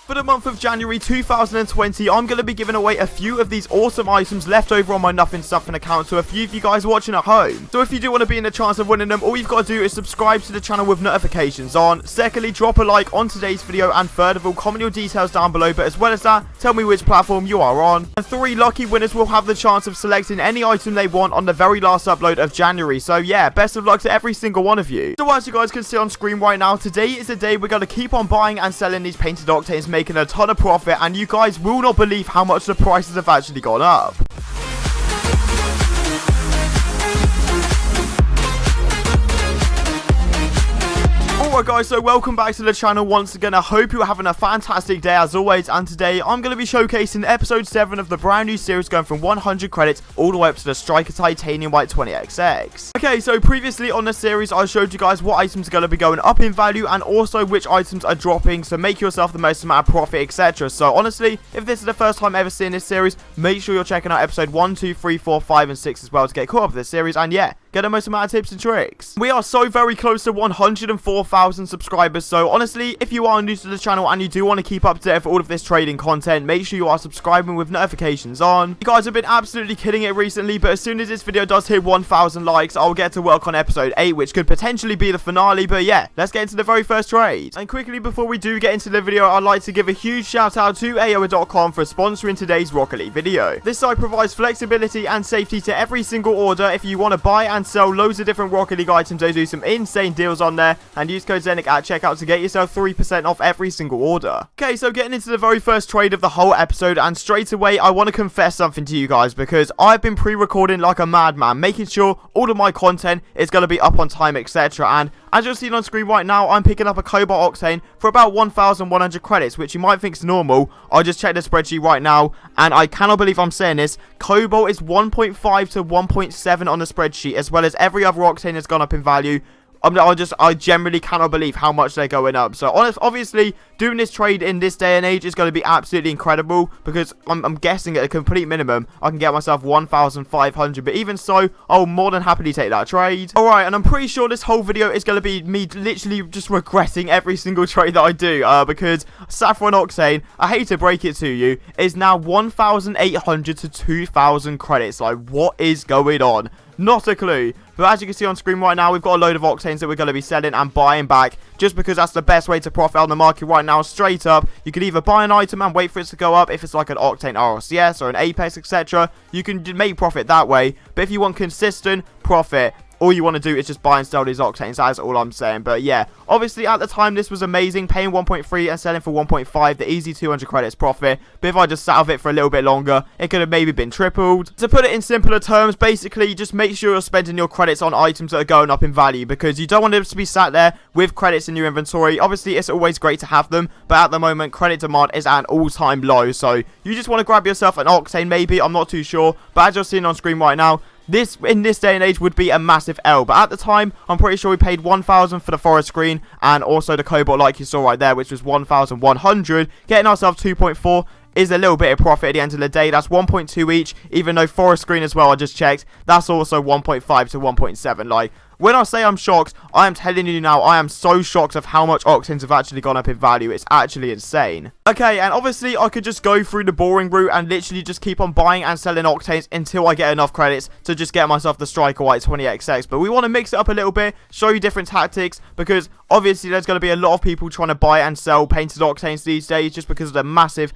For the month of January 2020, I'm going to be giving away a few of these awesome items left over on my Nothing Stuffing account to a few of you guys watching at home. So if you do want to be in the chance of winning them, all you've got to do is subscribe to the channel with notifications on. Secondly, drop a like on today's video, and third of all, comment your details down below, but as well as that, tell me which platform you are on. And 3 lucky winners will have the chance of selecting any item they want on the very last upload of January. So yeah, best of luck to every single one of you. So as you guys can see on screen right now, today is the day we're going to keep on buying and selling these painted octanes, making a ton of profit, and you guys will not believe how much the prices have actually gone up. Alright guys, so welcome back to the channel once again. I hope you're having a fantastic day as always, and today I'm going to be showcasing episode 7 of the brand new series, going from 100 credits all the way up to the Striker Titanium White 20XX. Okay, so previously on the series I showed you guys what items are going to be going up in value and also which items are dropping, so make yourself the most amount of profit, etc. So honestly, if this is the first time ever seeing this series, make sure you're checking out episode 1, 2, 3, 4, 5 and 6 as well to get caught up with this series, and yeah, get the most amount of tips and tricks. We are so very close to 104,000 subscribers, so honestly, if you are new to the channel and you do want to keep up to date for all of this trading content, make sure you are subscribing with notifications on. You guys have been absolutely killing it recently, but as soon as this video does hit 1,000 likes, I'll get to work on episode 8, which could potentially be the finale. But yeah, let's get into the very first trade. And quickly before we do get into the video, I'd like to give a huge shout out to AOA.com for sponsoring today's Rocket League video. This site provides flexibility and safety to every single order. If you want to buy and sell loads of different Rocket League items, they do some insane deals on there, and use code ZenicOfficial at checkout to get yourself 3% off every single order. Okay, so getting into the very first trade of the whole episode, and straight away I want to confess something to you guys, because I've been pre-recording like a madman, making sure all of my content is going to be up on time, etc. And as you're seeing on screen right now, I'm picking up a Cobalt Octane for about 1,100 credits, which you might think is normal. I just checked the spreadsheet right now, and I cannot believe I'm saying this. Cobalt is 1.5 to 1.7 on the spreadsheet, as well as every other Octane has gone up in value. I generally cannot believe how much they're going up. So obviously, doing this trade in this day and age is going to be absolutely incredible, because I'm guessing at a complete minimum, I can get myself 1,500. But even so, I'll more than happily take that trade. Alright, and I'm pretty sure this whole video is going to be me literally just regretting every single trade that I do, because Saffron Octane, I hate to break it to you, is now 1,800 to 2,000 credits. Like, what is going on? Not a clue. But as you can see on screen right now, we've got a load of Octanes that we're going to be selling and buying back, just because that's the best way to profit on the market right now. Straight up, you can either buy an item and wait for it to go up. If it's like an Octane RLCS or an Apex, etc., you can make profit that way. But if you want consistent profit, all you want to do is just buy and sell these Octanes. That's all I'm saying. But yeah, obviously at the time this was amazing, paying 1.3 and selling for 1.5, the easy 200 credits profit. But if I just sat with it for a little bit longer, it could have maybe been tripled. To put it in simpler terms, basically just make sure you're spending your credits on items that are going up in value, because you don't want them to be sat there with credits in your inventory. Obviously it's always great to have them, but at the moment credit demand is at an all-time low, so you just want to grab yourself an Octane maybe, I'm not too sure. But as you're seeing on screen right now, this, in this day and age, would be a massive L. But at the time, I'm pretty sure we paid 1,000 for the forest green, and also the Cobalt like you saw right there, which was 1,100. Getting ourselves 2.4 is a little bit of profit at the end of the day. That's 1.2 each, even though forest green as well, I just checked, that's also 1.5 to 1.7. Like, when I say I'm shocked, I am telling you now, I am so shocked of how much Octanes have actually gone up in value. It's actually insane. Okay, and obviously I could just go through the boring route and literally just keep on buying and selling Octanes until I get enough credits to just get myself the Striker White 20XX. But we want to mix it up a little bit, show you different tactics, because obviously there's going to be a lot of people trying to buy and sell painted Octanes these days, just because of the massive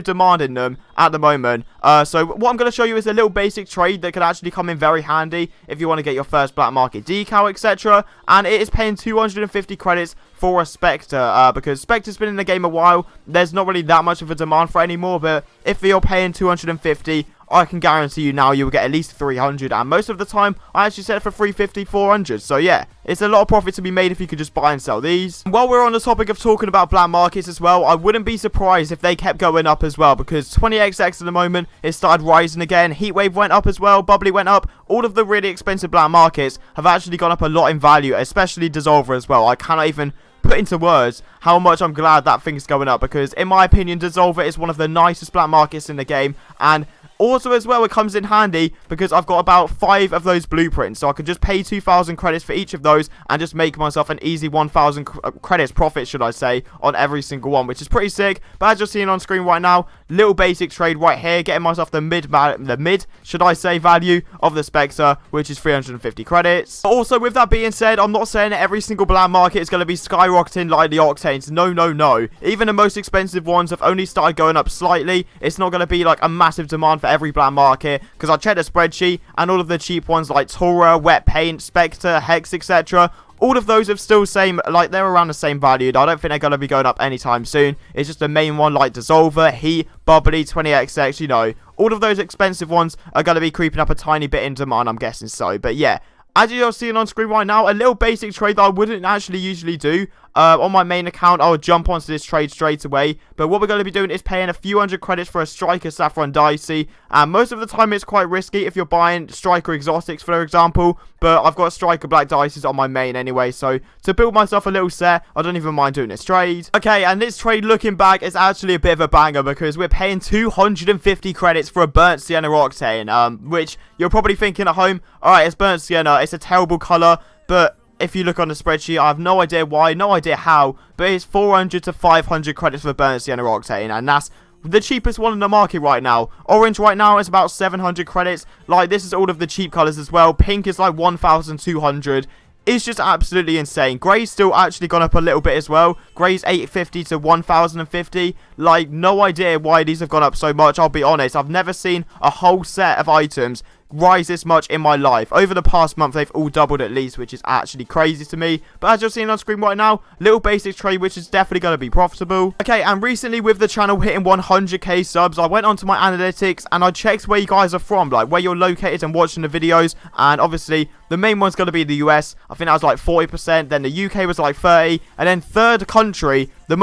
demand in them at the moment. So what I'm going to show you is a little basic trade that could actually come in very handy if you want to get your first black market decal, etc. And it is paying 250 credits for a Spectre, because Spectre's been in the game a while. There's not really that much of a demand for it anymore, but if you're paying 250, I can guarantee you now you will get at least 300, and most of the time I actually set it for 350, 400. So yeah, it's a lot of profit to be made if you could just buy and sell these. And while we're on the topic of talking about black markets as well, I wouldn't be surprised if they kept going up as well, because 20XX at the moment it started rising again. Heatwave went up as well, Bubbly went up. All of the really expensive black markets have actually gone up a lot in value, especially Dissolver as well. I cannot even put into words how much I'm glad that thing's going up, because in my opinion Dissolver is one of the nicest black markets in the game, and Also, as well, it comes in handy because I've got about 5 of those blueprints, so I could just pay 2,000 credits for each of those and just make myself an easy 1,000 credits profit, should I say, on every single one, which is pretty sick. But as you're seeing on screen right now, little basic trade right here, getting myself the mid, should I say, value of the Spectre, which is 350 credits. But also, with that being said, I'm not saying that every single black market is going to be skyrocketing like the octanes. No, no, no. Even the most expensive ones have only started going up slightly. It's not going to be like a massive demand for every black market, because I checked the spreadsheet and all of the cheap ones like Tora, Wet Paint, Spectre, Hex, etc., all of those have still same, like, they're around the same value. I don't think they're going to be going up anytime soon. It's just the main one like Dissolver, Heat, Bubbly, 20XX, you know. All of those expensive ones are going to be creeping up a tiny bit in demand, I'm guessing so. But yeah, as you're seeing on screen right now, a little basic trade that I wouldn't actually usually do. On my main account, I'll jump onto this trade straight away. But what we're going to be doing is paying a few hundred credits for a Striker Saffron Dicey. And most of the time, it's quite risky if you're buying Striker Exotics, for example. But I've got Striker Black Dices on my main anyway. So to build myself a little set, I don't even mind doing this trade. Okay, and this trade, looking back, is actually a bit of a banger because we're paying 250 credits for a Burnt Sienna Octane. Which you're probably thinking at home, alright, it's Burnt Sienna, it's a terrible colour, but if you look on the spreadsheet, I have no idea why, no idea how, but it's 400 to 500 credits for Burnt Sienna Octane, and that's the cheapest one in the market right now. Orange right now is about 700 credits. Like, this is all of the cheap colours as well. Pink is like 1,200. It's just absolutely insane. Grey's still actually gone up a little bit as well. Grey's 850 to 1,050. Like, no idea why these have gone up so much, I'll be honest. I've never seen a whole set of items rise this much in my life. Over the past month, they've all doubled at least, which is actually crazy to me. But as you're seeing on screen right now, little basic trade, which is definitely going to be profitable. Okay, and recently with the channel hitting 100k subs, I went onto my analytics and I checked where you guys are from, like where you're located and watching the videos. And obviously, the main one's going to be the US. I think that was like 40%. Then the UK was like 30%. And then third country, the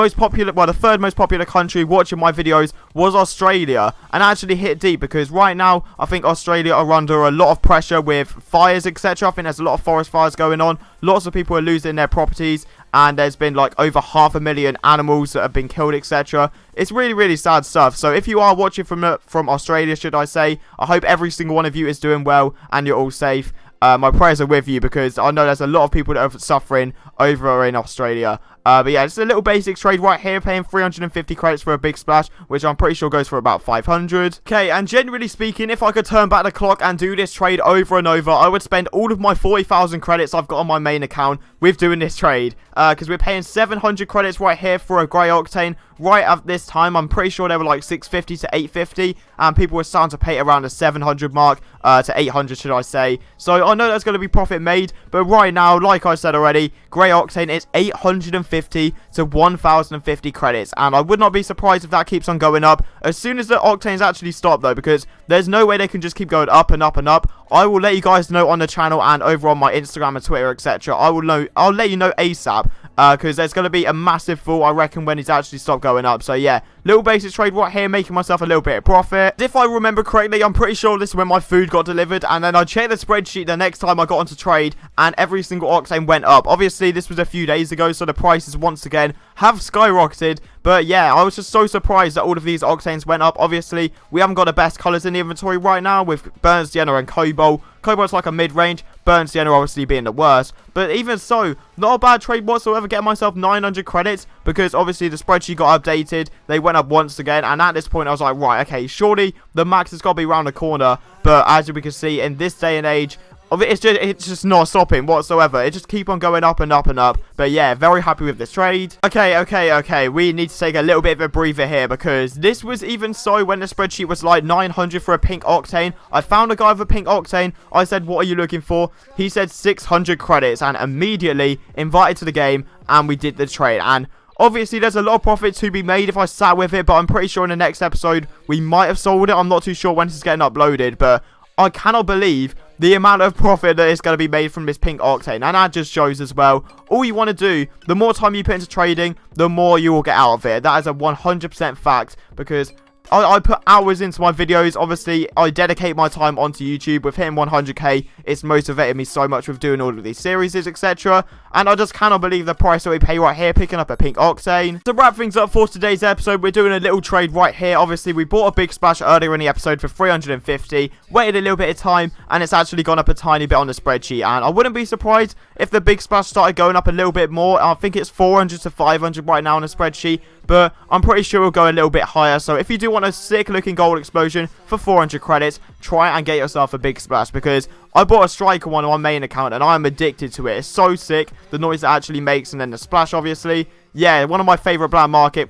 third most popular country watching my videos was Australia. And actually hit deep because right now, I think Australia are under a lot of pressure with fires, etc. I think there's a lot of forest fires going on. Lots of people are losing their properties. And there's been like over 500,000 animals that have been killed, etc. It's really, really sad stuff. So if you are watching from Australia, should I say, I hope every single one of you is doing well and you're all safe. My prayers are with you because I know there's a lot of people that are suffering over in Australia. But yeah, it's a little basic trade right here, paying 350 credits for a big splash, which I'm pretty sure goes for about 500. Okay, and generally speaking, if I could turn back the clock and do this trade over and over, I would spend all of my 40,000 credits I've got on my main account with doing this trade. Because we're paying 700 credits right here for a Grey Octane. Right at this time, I'm pretty sure they were like 650 to 850, and people were starting to pay around the 700 mark to 800, should I say. So I know that's going to be profit made, but right now, like I said already, Grey Octane is 850 to 1,050 credits, and I would not be surprised if that keeps on going up as soon as the Octanes actually stop, though, because there's no way they can just keep going up and up and up. I will let you guys know on the channel and over on my Instagram and Twitter, etc. I'll let you know ASAP. Because there's going to be a massive fall, I reckon, when it's actually stopped going up. So, yeah, little basic trade right here, making myself a little bit of profit. If I remember correctly, I'm pretty sure this is when my food got delivered. And then I checked the spreadsheet the next time I got onto trade, and every single Octane went up. Obviously, this was a few days ago, so the prices, once again, have skyrocketed. But, yeah, I was just so surprised that all of these Octanes went up. Obviously, we haven't got the best colours in the inventory right now with Burnt Sienna and Cobalt. Cobalt's like a mid-range, Burnt Sienna obviously being the worst. But even so, not a bad trade whatsoever, getting myself 900 credits, because obviously the spreadsheet got updated, they went up once again, and at this point I was like, right, okay, surely the max has got to be around the corner. But as we can see, in this day and age, it's just not stopping whatsoever. It just keep on going up and up and up. But yeah, very happy with this trade. Okay. We need to take a little bit of a breather here, because this was even so when the spreadsheet was like 900 for a pink Octane. I found a guy with a pink Octane. I said, what are you looking for? He said 600 credits, and immediately invited to the game, and we did the trade. And obviously, there's a lot of profit to be made if I sat with it, but I'm pretty sure in the next episode, we might have sold it. I'm not too sure when this is getting uploaded, but I cannot believe the amount of profit that is going to be made from this pink Octane. And that just shows as well, all you want to do, the more time you put into trading, the more you will get out of it. That is a 100% fact, because I put hours into my videos. Obviously, I dedicate my time onto YouTube. With hitting 100k, It's motivated me so much with doing all of these series, etc. And I just cannot believe the price that we pay right here, picking up a pink octane. To wrap things up for today's episode, we're doing a little trade right here. Obviously, we bought a big splash earlier in the episode for 350, waited a little bit of time, and it's actually gone up a tiny bit on the spreadsheet. And I wouldn't be surprised if the big splash started going up a little bit more. I think it's 400 to 500 right now on the spreadsheet, but I'm pretty sure we'll go a little bit higher. So if you do want a sick looking gold explosion for 400 credits, try and get yourself a big splash, because I bought a striker one on my main account and I'm addicted to it. It's so sick, the noise it actually makes, and then the splash obviously. Yeah, one of my favorite black market,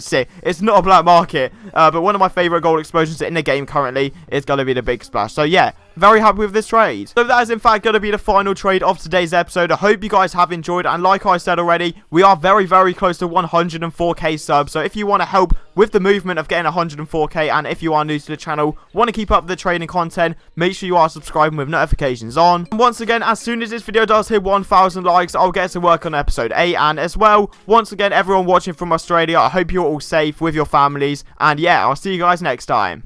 sick. It's not a black market, but one of my favorite gold explosions in the game currently is going to be the big splash. So yeah, very happy with this trade. So that is in fact going to be the final trade of today's episode. I hope you guys have enjoyed, and like I said already, we are very, very close to 104k subs. So if you want to help with the movement of getting 104k, and if you are new to the channel, want to keep up the trading content, make sure you are subscribing with notifications on. And once again, as soon as this video does hit 1,000 likes, I'll get to work on episode 8. And as well, once again, everyone watching from Australia, I hope you're all safe with your families, and yeah, I'll see you guys next time.